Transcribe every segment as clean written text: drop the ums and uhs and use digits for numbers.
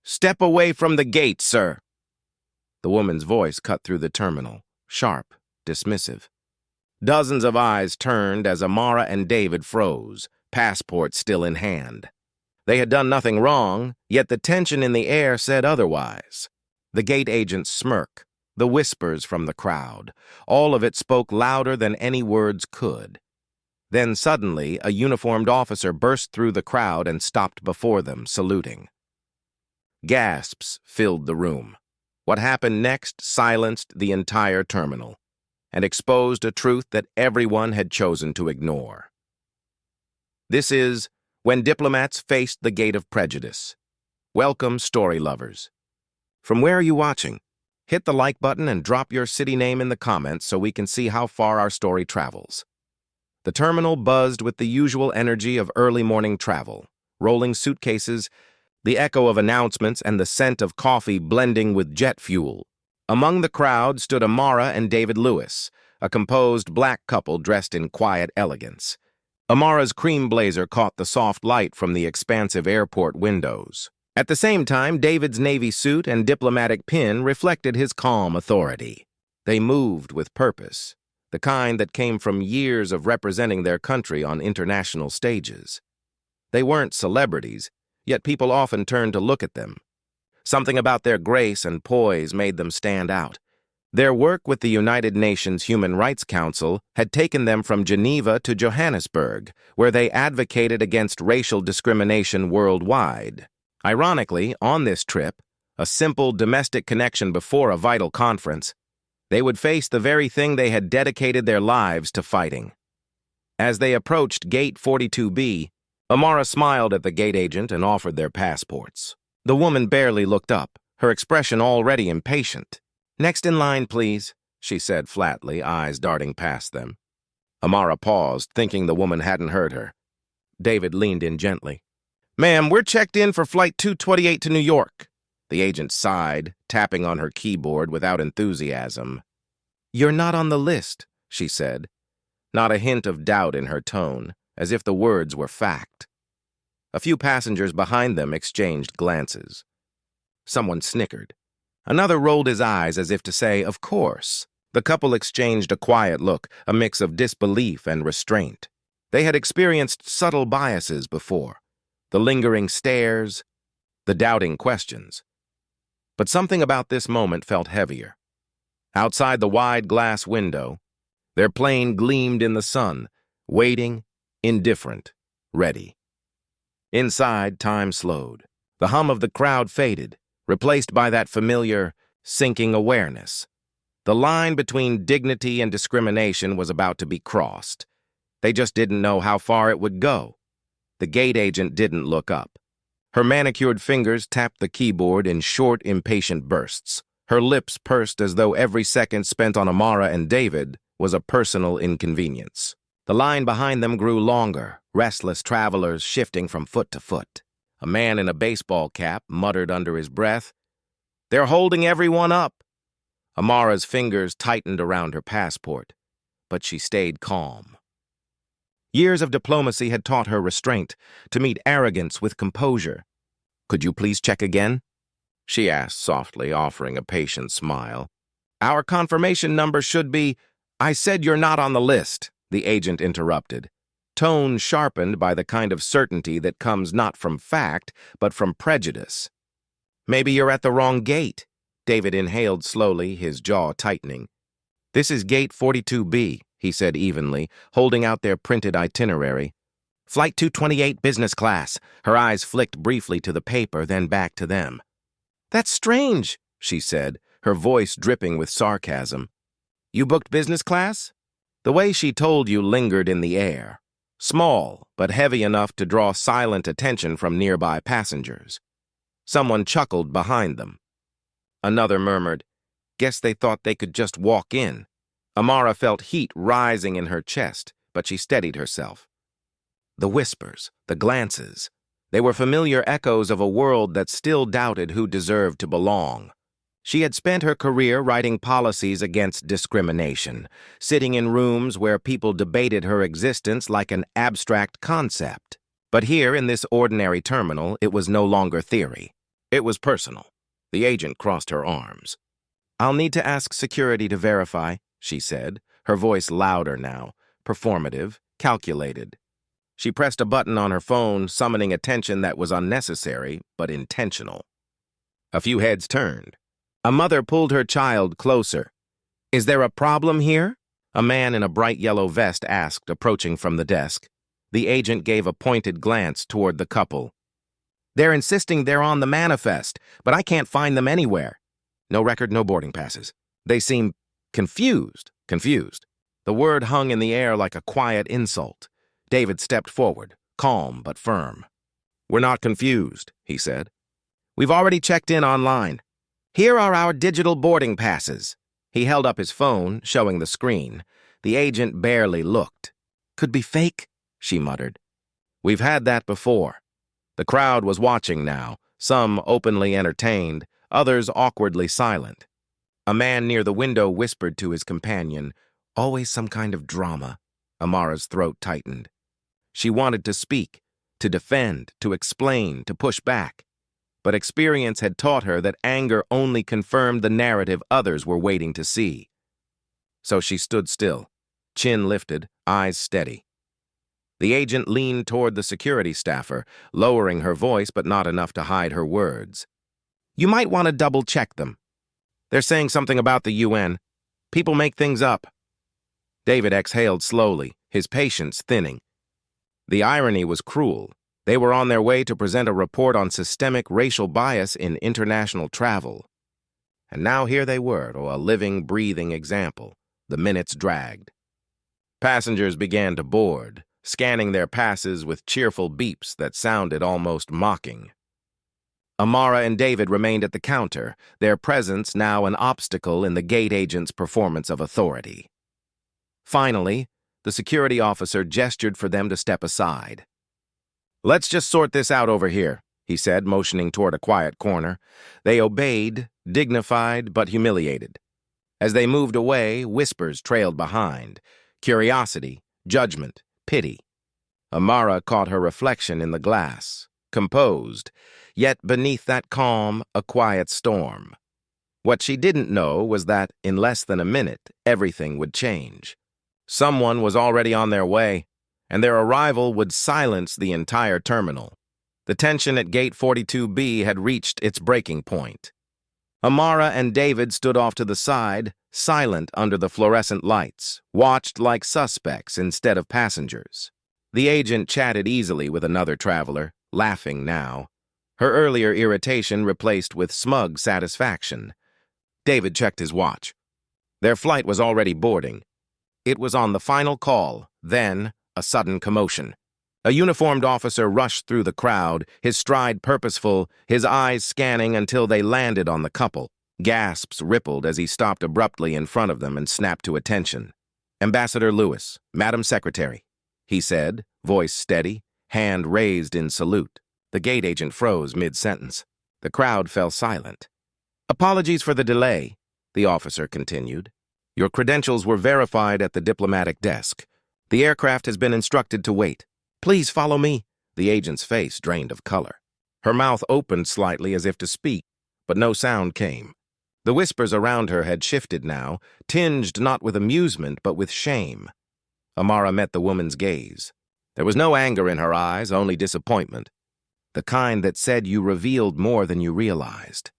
"Step away from the gate, sir." The woman's voice cut through the terminal, sharp, dismissive. Dozens of eyes turned as Amara and David froze, passports still in hand. They had done nothing wrong, yet the tension in the air said otherwise. The gate agent's smirk, the whispers from the crowd, all of it spoke louder than any words could. Then suddenly, a uniformed officer burst through the crowd and stopped before them, saluting. Gasps filled the room. What happened next silenced the entire terminal and exposed a truth that everyone had chosen to ignore. This is When Diplomats Faced the Gate of Prejudice. Welcome, story lovers. From where are you watching? Hit the like button and drop your city name in the comments so we can see how far our story travels. The terminal buzzed with the usual energy of early morning travel, rolling suitcases, the echo of announcements, and the scent of coffee blending with jet fuel. Among the crowd stood Amara and David Lewis, a composed black couple dressed in quiet elegance. Amara's cream blazer caught the soft light from the expansive airport windows. At the same time, David's navy suit and diplomatic pin reflected his calm authority. They moved with purpose, the kind that came from years of representing their country on international stages. They weren't celebrities, yet people often turned to look at them. Something about their grace and poise made them stand out. Their work with the United Nations Human Rights Council had taken them from Geneva to Johannesburg, where they advocated against racial discrimination worldwide. Ironically, on this trip, a simple domestic connection before a vital conference, they would face the very thing they had dedicated their lives to fighting. As they approached Gate 42B, Amara smiled at the gate agent and offered their passports. The woman barely looked up, her expression already impatient. "Next in line, please," she said flatly, eyes darting past them. Amara paused, thinking the woman hadn't heard her. David leaned in gently. "Ma'am, we're checked in for Flight 228 to New York." The agent sighed, tapping on her keyboard without enthusiasm. "You're not on the list," she said, not a hint of doubt in her tone, as if the words were fact. A few passengers behind them exchanged glances. Someone snickered. Another rolled his eyes as if to say, "Of course." The couple exchanged a quiet look, a mix of disbelief and restraint. They had experienced subtle biases before, the lingering stares, the doubting questions. But something about this moment felt heavier. Outside the wide glass window, their plane gleamed in the sun, waiting, indifferent, ready. Inside, time slowed. The hum of the crowd faded, replaced by that familiar, sinking awareness. The line between dignity and discrimination was about to be crossed. They just didn't know how far it would go. The gate agent didn't look up. Her manicured fingers tapped the keyboard in short, impatient bursts. Her lips pursed as though every second spent on Amara and David was a personal inconvenience. The line behind them grew longer, restless travelers shifting from foot to foot. A man in a baseball cap muttered under his breath, "They're holding everyone up." Amara's fingers tightened around her passport, but she stayed calm. Years of diplomacy had taught her restraint, to meet arrogance with composure. "Could you please check again?" she asked softly, offering a patient smile. "Our confirmation number should be—" "I said you're not on the list," the agent interrupted, tone sharpened by the kind of certainty that comes not from fact, but from prejudice. "Maybe you're at the wrong gate." David inhaled slowly, his jaw tightening. "This is Gate 42B, he said evenly, holding out their printed itinerary. "Flight 228 business class." Her eyes flicked briefly to the paper, then back to them. "That's strange," she said, her voice dripping with sarcasm. "You booked business class?" The way she told you lingered in the air. Small, but heavy enough to draw silent attention from nearby passengers. Someone chuckled behind them. Another murmured, "Guess they thought they could just walk in." Amara felt heat rising in her chest, but she steadied herself. The whispers, the glances, they were familiar echoes of a world that still doubted who deserved to belong. She had spent her career writing policies against discrimination, sitting in rooms where people debated her existence like an abstract concept. But here, in this ordinary terminal, it was no longer theory. It was personal. The agent crossed her arms. "I'll need to ask security to verify," she said, her voice louder now, performative, calculated. She pressed a button on her phone, summoning attention that was unnecessary but intentional. A few heads turned. A mother pulled her child closer. "Is there a problem here?" A man in a bright yellow vest asked, approaching from the desk. The agent gave a pointed glance toward the couple. "They're insisting they're on the manifest, but I can't find them anywhere. No record, no boarding passes. They seem confused. The word hung in the air like a quiet insult. David stepped forward, calm but firm. "We're not confused," he said. "We've already checked in online. Here are our digital boarding passes." He held up his phone, showing the screen. The agent barely looked. "Could be fake," she muttered. "We've had that before." The crowd was watching now, some openly entertained, others awkwardly silent. A man near the window whispered to his companion, "Always some kind of drama." Amara's throat tightened. She wanted to speak, to defend, to explain, to push back. But experience had taught her that anger only confirmed the narrative others were waiting to see. So she stood still, chin lifted, eyes steady. The agent leaned toward the security staffer, lowering her voice but not enough to hide her words. "You might want to double-check them. They're saying something about the UN. People make things up." David exhaled slowly, his patience thinning. The irony was cruel. They were on their way to present a report on systemic racial bias in international travel. And now here they were, a living, breathing example. The minutes dragged. Passengers began to board, scanning their passes with cheerful beeps that sounded almost mocking. Amara and David remained at the counter, their presence now an obstacle in the gate agent's performance of authority. Finally, the security officer gestured for them to step aside. "Let's just sort this out over here," he said, motioning toward a quiet corner. They obeyed, dignified but humiliated. As they moved away, whispers trailed behind. Curiosity, judgment, pity. Amara caught her reflection in the glass, composed, yet beneath that calm, a quiet storm. What she didn't know was that, in less than a minute, everything would change. Someone was already on their way, and their arrival would silence the entire terminal. The tension at Gate 42B had reached its breaking point. Amara and David stood off to the side, silent under the fluorescent lights, watched like suspects instead of passengers. The agent chatted easily with another traveler, laughing now, her earlier irritation replaced with smug satisfaction. David checked his watch. Their flight was already boarding. It was on the final call, then a sudden commotion. A uniformed officer rushed through the crowd, his stride purposeful, his eyes scanning until they landed on the couple. Gasps rippled as he stopped abruptly in front of them and snapped to attention. "Ambassador Lewis, Madam Secretary," he said, voice steady, hand raised in salute. The gate agent froze mid-sentence. The crowd fell silent. "Apologies for the delay," the officer continued. "Your credentials were verified at the diplomatic desk. The aircraft has been instructed to wait. Please follow me." The agent's face drained of color. Her mouth opened slightly as if to speak, but no sound came. The whispers around her had shifted now, tinged not with amusement but with shame. Amara met the woman's gaze. There was no anger in her eyes, only disappointment. The kind that said you revealed more than you realized.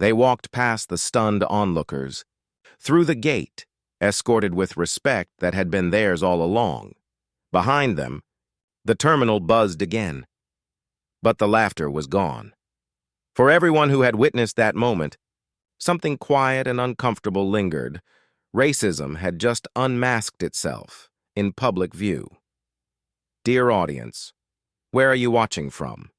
They walked past the stunned onlookers, through the gate, escorted with respect that had been theirs all along. Behind them, the terminal buzzed again. But the laughter was gone. For everyone who had witnessed that moment, something quiet and uncomfortable lingered. Racism had just unmasked itself in public view. Dear audience, where are you watching from?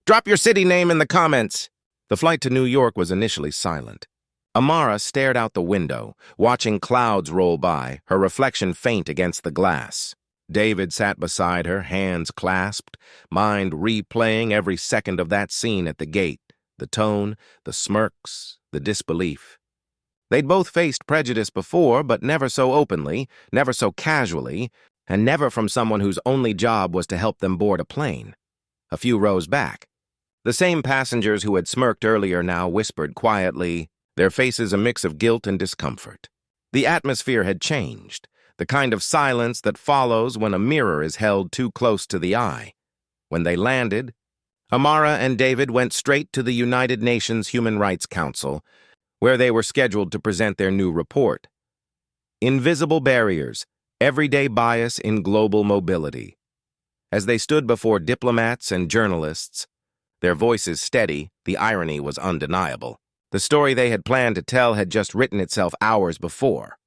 Drop your city name in the comments. The flight to New York was initially silent. Amara stared out the window, watching clouds roll by, her reflection faint against the glass. David sat beside her, hands clasped, mind replaying every second of that scene at the gate, the tone, the smirks, the disbelief. They'd both faced prejudice before, but never so openly, never so casually, and never from someone whose only job was to help them board a plane. A few rows back, The same passengers who had smirked earlier now whispered quietly, their faces a mix of guilt and discomfort. The atmosphere had changed, the kind of silence that follows when a mirror is held too close to the eye. When they landed, Amara and David went straight to the United Nations Human Rights Council, where they were scheduled to present their new report. Invisible Barriers, Everyday Bias in Global Mobility. As they stood before diplomats and journalists, their voices steady, the irony was undeniable. The story they had planned to tell had just written itself hours before.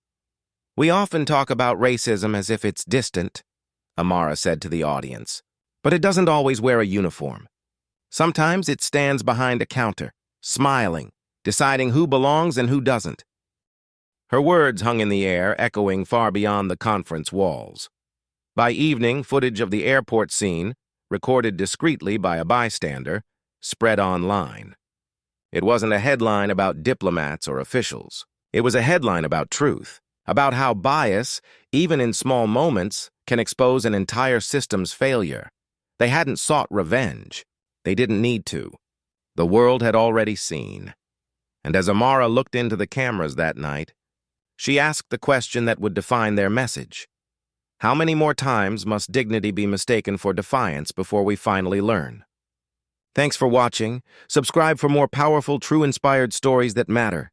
"We often talk about racism as if it's distant," Amara said to the audience, "but it doesn't always wear a uniform. Sometimes it stands behind a counter, smiling, deciding who belongs and who doesn't." Her words hung in the air, echoing far beyond the conference walls. By evening, footage of the airport scene, recorded discreetly by a bystander, spread online. It wasn't a headline about diplomats or officials. It was a headline about truth, about how bias, even in small moments, can expose an entire system's failure. They hadn't sought revenge. They didn't need to. The world had already seen. And as Amara looked into the cameras that night, she asked the question that would define their message. How many more times must dignity be mistaken for defiance before we finally learn? Thanks for watching. Subscribe for more powerful, true-inspired stories that matter.